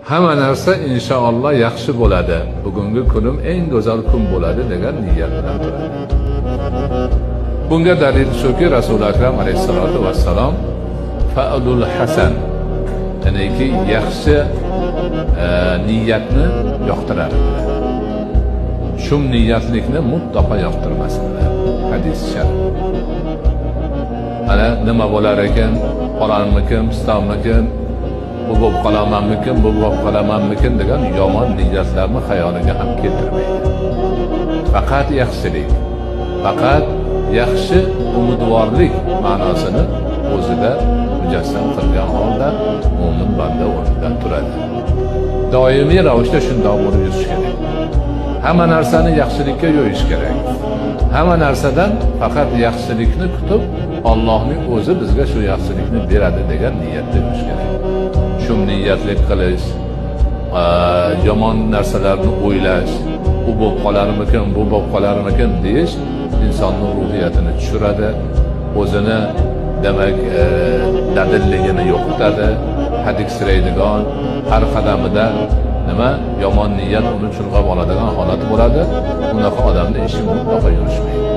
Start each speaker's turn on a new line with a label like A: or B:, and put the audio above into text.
A: hamma narsa inshaalloh yaxshi bo'ladi, bugungi kunim eng go'zal kun bo'ladi degan niyat bilan turadi. Bunga dalil shuki, Rasul akram alayhisolatu vassalom fa'lul hasan, ya'niki yaxshi niyatni yoqtirar. Shum niyatlikni mutlaqo yoqtirmasdilar. Hadis sharh. Ana nima bo'lar ekan, qolarmikin, pistonmikin, bu bo'lib qolamanmikin, bu bo'lib qolamanmikin degan yomon niyatlarni xayoliga ham keltirmaydi. Faqat yaxshilik, faqat yaxshi umidvorlik ma'nosini o'zida mujassam qilgan holda mo'min banda o'rnidan turadi. Doimiy ravishda shundoq bo'lib yurish kerak. Hamma narsani yaxshilikka yo'yish kerak. Hamma narsadan faqat yaxshilikni kutib, Allohning o'zi bizga shu yaxshilikni beradi degan niyatda yurish kerak. Shu niyatlik qilish, yomon narsalarni o'ylash, bu bo'lib qolarmikin, bu bo'lib qolarmikin deyish insonning ruhiyatini tushiradi, o'zini demak dadilligini yo'qotadi, hadiksiraydigan, har qadamida nima yomon niyat uni chulg'ab oladigan holat bo'ladi. Bunaqa odamning ishi mutlaqo yurishmaydi.